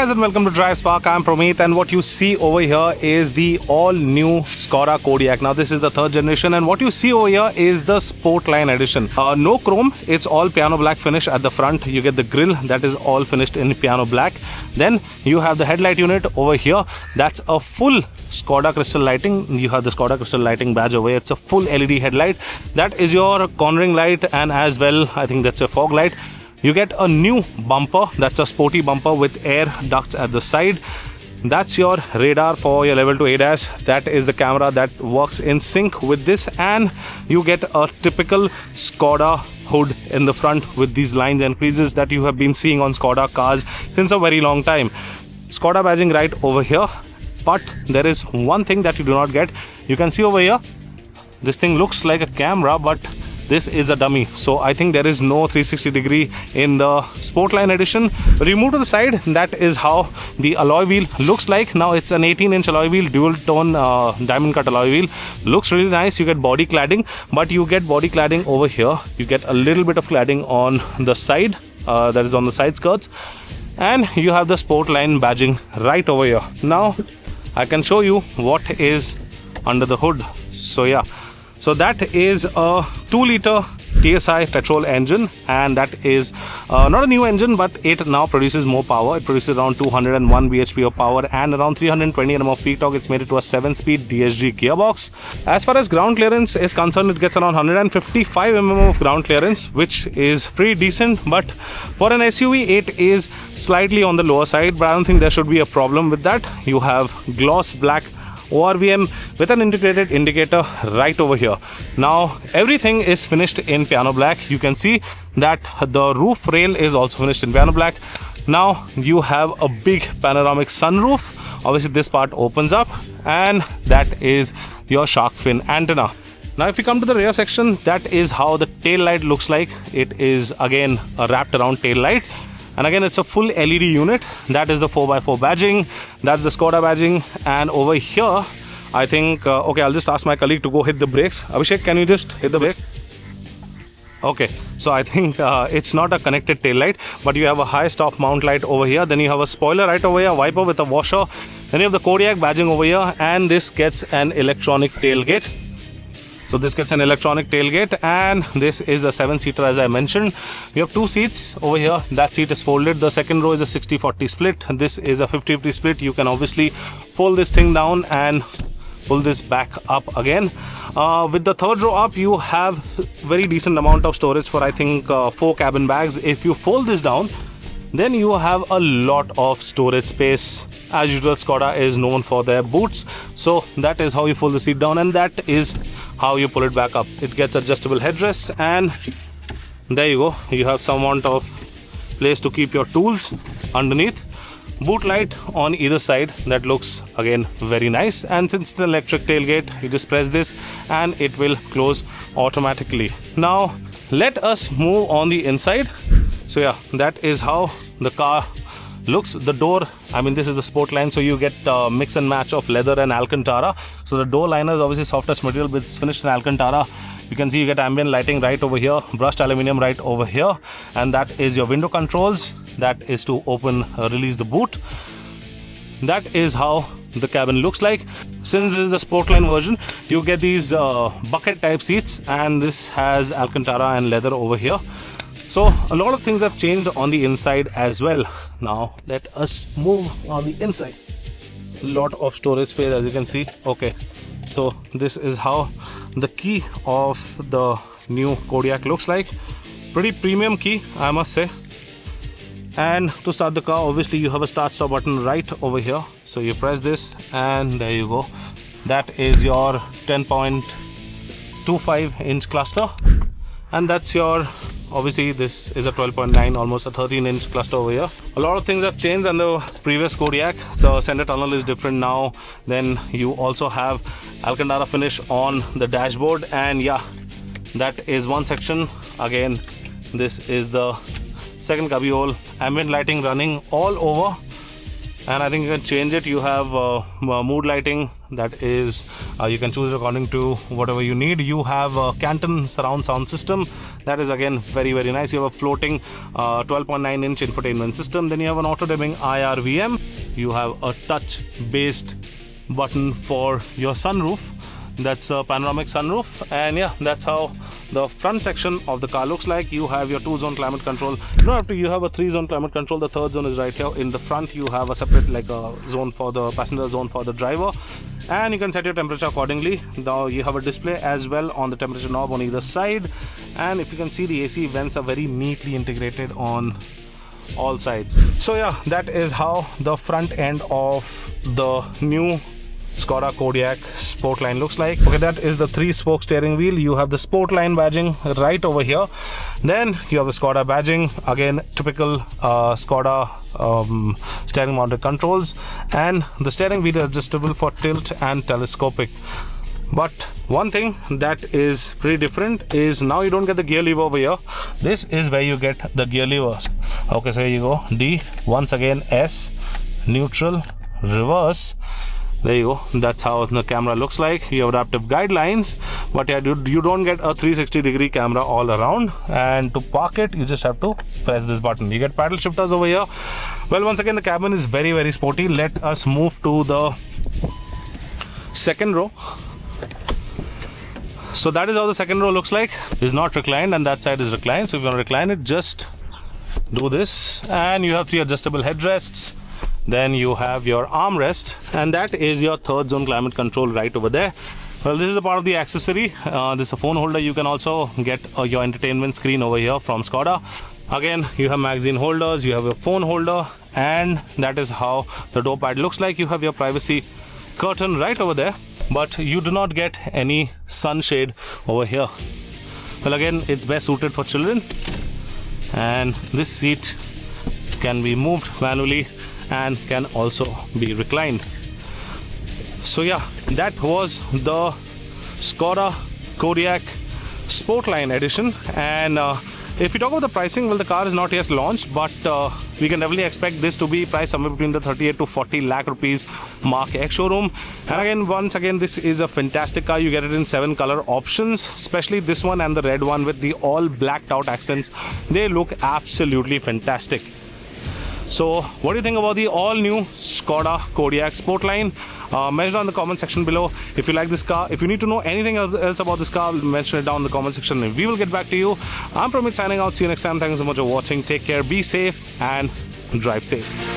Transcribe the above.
guys and welcome to Drive Spark. I'm Promeet and what you see over here is the all new Skoda Kodiaq. Now this is the third generation and what you see over here is the Sportline edition. No chrome, it's all piano black finish at the front. You get the grille that is all finished in piano black. Then you have the headlight unit over here. That's a full Skoda crystal lighting. You have the Skoda crystal lighting badge over here. It's a full LED headlight. That is your cornering light and as well I think that's a fog light. You get a new bumper, that's a sporty bumper with air ducts at the side. That's your radar for your level 2 ADAS. That is the camera that works in sync with this, and you get a typical Skoda hood in the front with these lines and creases that you have been seeing on Skoda cars since a very long time. Skoda badging right over here, but there is one thing that you do not get. You can see over here, this thing looks like a camera, but this is a dummy, so I think there is no 360 degree in the Sportline edition. When you move to the side, that is how the alloy wheel looks like. Now it's an 18-inch alloy wheel, dual tone diamond cut alloy wheel. Looks really nice. You get body cladding, but you get body cladding over here. You get a little bit of cladding on the side, that is on the side skirts, and you have the Sportline badging right over here. Now I can show you what is under the hood. So yeah, so that is a 2-liter TSI petrol engine, and that is not a new engine, but it now produces more power. It produces around 201 bhp of power and around 320 Nm of peak torque. It's made it to a 7-speed DSG gearbox. As far as ground clearance is concerned, it gets around 155 mm of ground clearance, which is pretty decent, but for an SUV it is slightly on the lower side, but I don't think there should be a problem with that. You have gloss black ORVM with an integrated indicator right over here. Now everything is finished in piano black. You can see that the roof rail is also finished in piano black. Now you have a big panoramic sunroof. Obviously this part opens up, and that is your shark fin antenna. Now if you come to the rear section, that is how the tail light looks like. It is again a wrapped around tail light. And again, it's a full LED unit. That is the 4x4 badging. That's the Skoda badging. And over here, I think, okay, I'll just ask my colleague to go hit the brakes. Abhishek, can you just hit the brake? Okay, so I think it's not a connected tail light, but you have a high stop mount light over here. Then you have a spoiler right over here, wiper with a washer. Then you have the Kodiaq badging over here, and this gets an electronic tailgate. So this gets an electronic tailgate, and this is a 7-seater as I mentioned. You have 2 seats over here. That seat is folded. The second row is a 60-40 split. This is a 50-50 split. You can obviously pull this thing down and pull this back up again. With the third row up, you have very decent amount of storage for I think 4 cabin bags. If you fold this down, then you have a lot of storage space. As usual, Skoda is known for their boots, so that is how you fold the seat down, and that is how you pull it back up. It gets adjustable headrests, and there you go. You have some amount of place to keep your tools underneath. Boot light on either side, that looks again very nice, and since it's an electric tailgate, you just press this and it will close automatically. Now let us move on the inside. So yeah, that is how the car looks. The door, I mean this is the Sportline, so you get a mix and match of leather and Alcantara. So the door liner is obviously soft touch material, but it's finished in Alcantara. You can see you get ambient lighting right over here, brushed aluminium right over here, and that is your window controls. That is to open release the boot. That is how the cabin looks like. Since this is the Sportline version, you get these bucket type seats, and this has Alcantara and leather over here. So a lot of things have changed on the inside as well. Now let us move on the inside. A lot of storage space, as you can see. Okay, so this is how the key of the new Kodiaq looks like. Pretty premium key, I must say. And to start the car, obviously you have a start stop button right over here. So you press this and there you go. That is your 10.25 inch cluster, and that's your, obviously this is a 12.9, almost a 13-inch cluster over here. A lot of things have changed on the previous Kodiaq. The center tunnel is different now. Then you also have Alcantara finish on the dashboard, and yeah, that is one section. Again, this is the second cubbyhole. Ambient lighting running all over. and I think you can change it. You have mood lighting, that is you can choose according to whatever you need. You have a Canton surround sound system, that is again very nice. You have a floating 12.9 inch infotainment system. Then you have an auto dimming IRVM. You have a touch based button for your sunroof, that's a panoramic sunroof. And yeah, that's how the front section of the car looks like. You have your 2-zone climate control. You don't have to, you have a 3-zone climate control. The 3rd zone is right here in the front. You have a separate like a zone for the passenger, zone for the driver, and you can set your temperature accordingly. Now you have a display as well on the temperature knob on either side, and if you can see, the AC vents are very neatly integrated on all sides. So yeah, that is how the front end of the new Skoda Kodiaq Sportline looks like. Okay, that is the 3-spoke steering wheel. You have the Sportline badging right over here. Then you have the Skoda badging, again typical Skoda steering mounted controls, and the steering wheel adjustable for tilt and telescopic. But one thing that is pretty different is now you don't get the gear lever over here. This is where you get the gear levers. Okay, so here you go, D, once again S, neutral, reverse. There you go, that's how the camera looks like. You have adaptive guidelines, but yeah, you don't get a 360-degree camera all around. And to park it, you just have to press this button. You get paddle shifters over here. Well, once again, the cabin is very sporty. Let us move to the second row. So that is how the second row looks like. It's not reclined, and that side is reclined. So if you want to recline it, just do this. And you have 3 adjustable headrests. Then you have your armrest, and that is your 3rd zone climate control right over there. Well, this is a part of the accessory. This is a phone holder. You can also get your entertainment screen over here from Skoda. Again, you have magazine holders, you have a phone holder, and that is how the door pad looks like. You have your privacy curtain right over there, but you do not get any sunshade over here. Well, again, it's best suited for children, and this seat can be moved manually and can also be reclined. So yeah, that was the Skoda Kodiaq Sportline edition. And if we talk about the pricing, well, the car is not yet launched, but we can definitely expect this to be priced somewhere between the 38 to 40 lakh rupees mark ex-showroom. And again, once again, this is a fantastic car. You get it in 7 color options, especially this one and the red one with the all blacked out accents. They look absolutely fantastic. So what do you think about the all new Skoda Kodiaq Sportline? Mention in the comment section below if you like this car. If you need to know anything else about this car, mention it down in the comment section and we will get back to you. I'm Pramit signing out. See you next time. Thanks so much for watching. Take care, be safe and drive safe.